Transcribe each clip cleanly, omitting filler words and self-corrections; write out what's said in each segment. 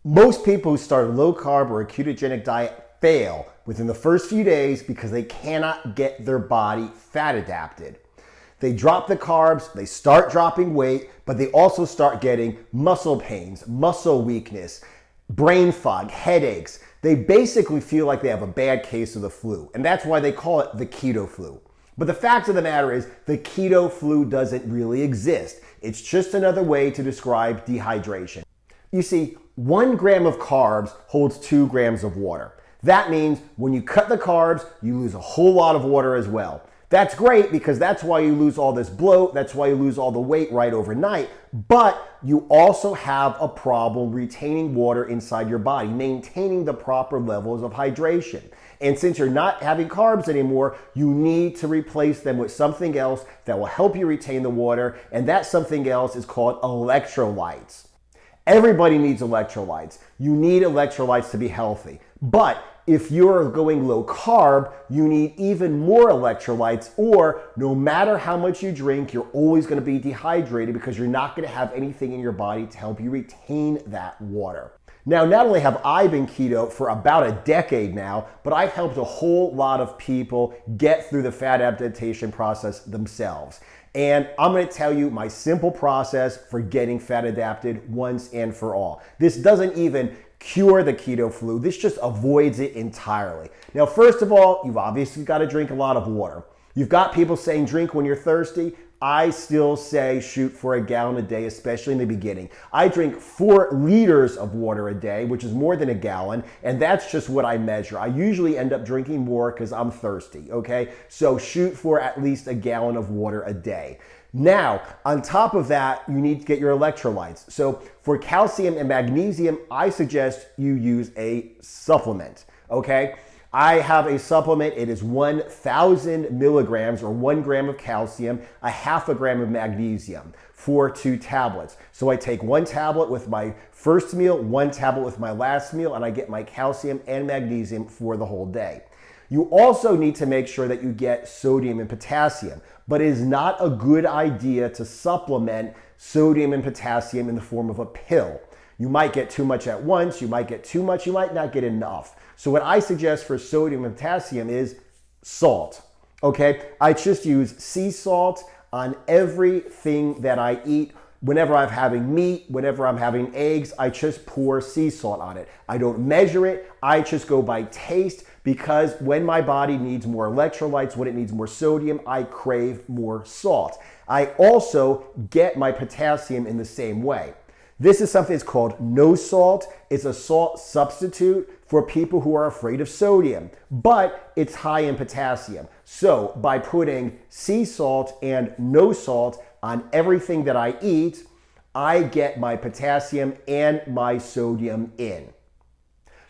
Most people who start a low carb or a ketogenic diet fail within the first few days because they cannot get their body fat adapted. They drop the carbs, they start dropping weight, but they also start getting muscle pains, muscle weakness, brain fog, headaches. They basically feel like they have a bad case of the flu, and that's why they call it the keto flu. But the fact of the matter is the keto flu doesn't really exist. It's just another way to describe dehydration. You see, 1 gram of carbs holds 2 grams of water. That means when you cut the carbs, you lose a whole lot of water as well. That's great because that's why you lose all this bloat, that's why you lose all the weight right overnight, but you also have a problem retaining water inside your body, maintaining the proper levels of hydration. And since you're not having carbs anymore, you need to replace them with something else that will help you retain the water, and that something else is called electrolytes. Everybody needs electrolytes. You need electrolytes to be healthy. But if you're going low carb, you need even more electrolytes, or no matter how much you drink, you're always going to be dehydrated because you're not going to have anything in your body to help you retain that water. Now, not only have I been keto for about a decade now, but I've helped a whole lot of people get through the fat adaptation process themselves. And I'm going to tell you my simple process for getting fat adapted once and for all. This doesn't even cure the keto flu. This just avoids it entirely. Now, first of all, you've obviously got to drink a lot of water. You've got people saying drink when you're thirsty. I still say shoot for a gallon a day, especially in the beginning. I drink 4 liters of water a day, which is more than a gallon, and that's just what I measure. I usually end up drinking more because I'm thirsty, okay? So shoot for at least a gallon of water a day. Now, on top of that, you need to get your electrolytes. So for calcium and magnesium, I suggest you use a supplement, okay? I have a supplement. It is 1,000 milligrams or 1 gram of calcium, a half a gram of magnesium for 2 tablets. So I take 1 tablet with my first meal, 1 tablet with my last meal, and I get my calcium and magnesium for the whole day. You also need to make sure that you get sodium and potassium, but it is not a good idea to supplement sodium and potassium in the form of a pill. You might get too much at once, you might get too much, you might not get enough. So what I suggest for sodium and potassium is salt, okay? I just use sea salt on everything that I eat. Whenever I'm having meat, whenever I'm having eggs, I just pour sea salt on it. I don't measure it, I just go by taste, because when my body needs more electrolytes, when it needs more sodium, I crave more salt. I also get my potassium in the same way. This is something that's called no salt. It's a salt substitute for people who are afraid of sodium, but it's high in potassium. So by putting sea salt and no salt on everything that I eat, I get my potassium and my sodium in.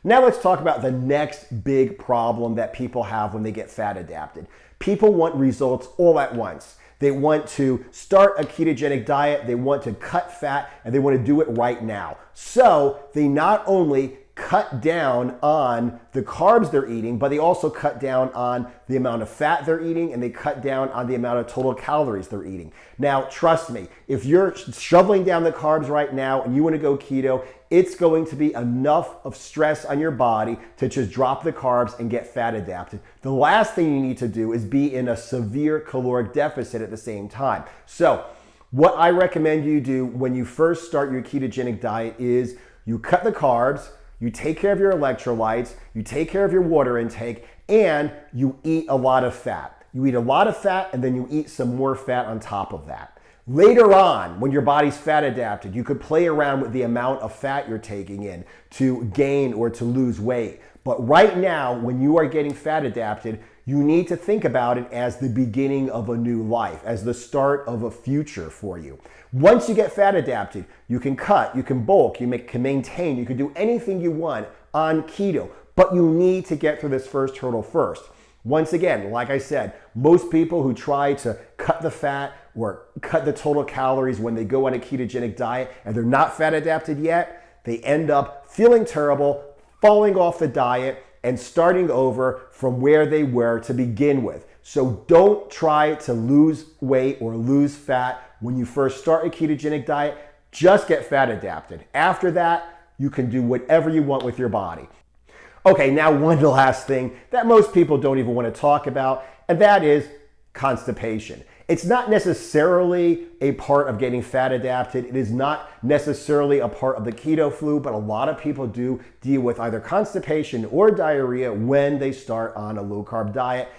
Now let's talk about the next big problem that people have when they get fat adapted. People want results all at once. They want to start a ketogenic diet, they want to cut fat, and they want to do it right now. So they not only cut down on the carbs they're eating, but they also cut down on the amount of fat they're eating, and they cut down on the amount of total calories they're eating. Now, trust me, if you're shoveling down the carbs right now and you want to go keto, it's going to be enough of stress on your body to just drop the carbs and get fat adapted. The last thing you need to do is be in a severe caloric deficit at the same time. So what I recommend you do when you first start your ketogenic diet is you cut the carbs, you take care of your electrolytes, you take care of your water intake, and you eat a lot of fat. You eat a lot of fat, and then you eat some more fat on top of that. Later on, when your body's fat adapted, you could play around with the amount of fat you're taking in to gain or to lose weight. But right now, when you are getting fat adapted, you need to think about it as the beginning of a new life, as the start of a future for you. Once you get fat adapted, you can cut, you can bulk, you can maintain, you can do anything you want on keto, but you need to get through this first hurdle first. Once again, like I said, most people who try to cut the fat or cut the total calories when they go on a ketogenic diet and they're not fat adapted yet, they end up feeling terrible, falling off the diet, and starting over from where they were to begin with. So don't try to lose weight or lose fat when you first start a ketogenic diet. Just get fat adapted. After that, you can do whatever you want with your body. Okay, now one last thing that most people don't even want to talk about, and that is constipation. It's not necessarily a part of getting fat adapted. It is not necessarily a part of the keto flu, but a lot of people do deal with either constipation or diarrhea when they start on a low carb diet.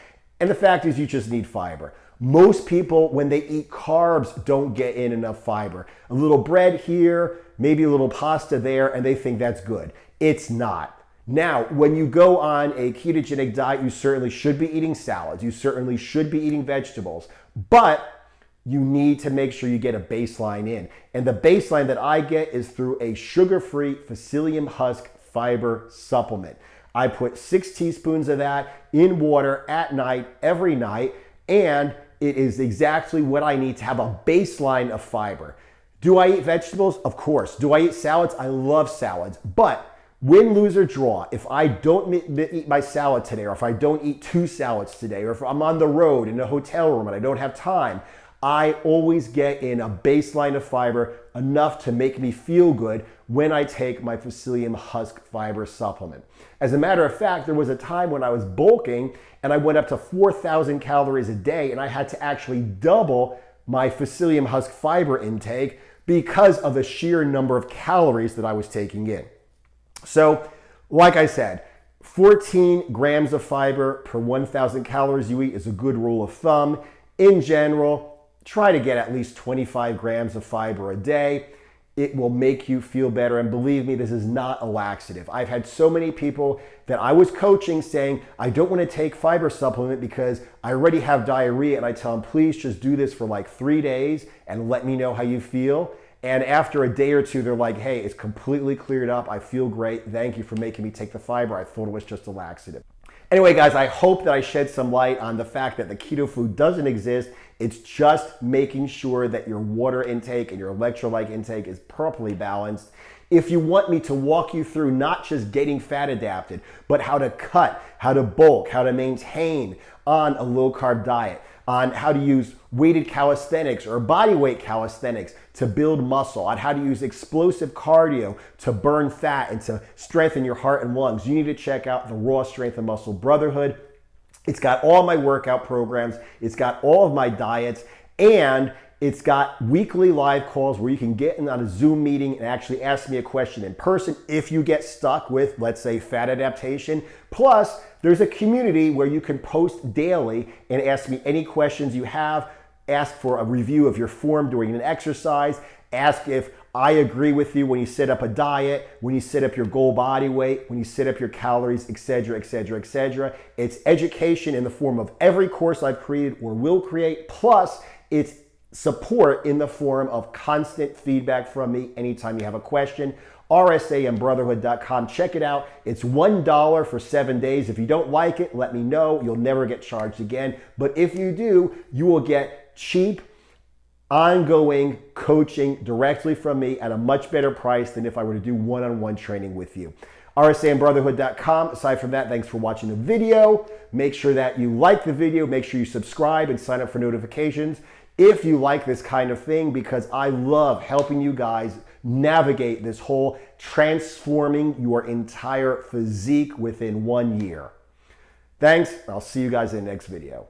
And the fact is you just need fiber. Most people, when they eat carbs, don't get in enough fiber. A little bread here, maybe a little pasta there, and they think that's good. It's not. Now, when you go on a ketogenic diet, you certainly should be eating salads. You certainly should be eating vegetables, but you need to make sure you get a baseline in. And the baseline that I get is through a sugar-free psyllium husk fiber supplement. I put 6 teaspoons of that in water at night, every night, and it is exactly what I need to have a baseline of fiber. Do I eat vegetables? Of course. Do I eat salads? I love salads, but win, lose, or draw, if I don't eat my salad today, or if I don't eat 2 salads today, or if I'm on the road in a hotel room and I don't have time, I always get in a baseline of fiber enough to make me feel good when I take my psyllium husk fiber supplement. As a matter of fact, there was a time when I was bulking and I went up to 4,000 calories a day and I had to actually double my psyllium husk fiber intake because of the sheer number of calories that I was taking in. So, like I said, 14 grams of fiber per 1,000 calories you eat is a good rule of thumb. In general, try to get at least 25 grams of fiber a day. It will make you feel better. And believe me, this is not a laxative. I've had so many people that I was coaching saying, I don't want to take fiber supplement because I already have diarrhea. And I tell them, please just do this for like 3 days and let me know how you feel. And after a day or two, they're like, hey, it's completely cleared up. I feel great. Thank you for making me take the fiber. I thought it was just a laxative. Anyway, guys, I hope that I shed some light on the fact that the keto flu doesn't exist. It's just making sure that your water intake and your electrolyte intake is properly balanced. If you want me to walk you through not just getting fat adapted, but how to cut, how to bulk, how to maintain on a low carb diet, on how to use weighted calisthenics or body weight calisthenics to build muscle, on how to use explosive cardio to burn fat and to strengthen your heart and lungs, you need to check out the Raw Strength and Muscle Brotherhood. It's got all my workout programs, it's got all of my diets, and it's got weekly live calls where you can get in on a Zoom meeting and actually ask me a question in person if you get stuck with, let's say, fat adaptation. Plus, there's a community where you can post daily and ask me any questions you have, ask for a review of your form during an exercise, ask if I agree with you when you set up a diet, when you set up your goal body weight, when you set up your calories, etc., etc., etc. It's education in the form of every course I've created or will create, plus it's support in the form of constant feedback from me anytime you have a question. rsambrotherhood.com. Check it out. It's $1 for 7 days. If you don't like it, let me know. You'll never get charged again. But if you do, you will get cheap, ongoing coaching directly from me at a much better price than if I were to do one-on-one training with you. rsambrotherhood.com. Aside from that, thanks for watching the video. Make sure that you like the video. Make sure you subscribe and sign up for notifications if you like this kind of thing, because I love helping you guys navigate this whole transforming your entire physique within 1 year. Thanks. I'll see you guys in the next video.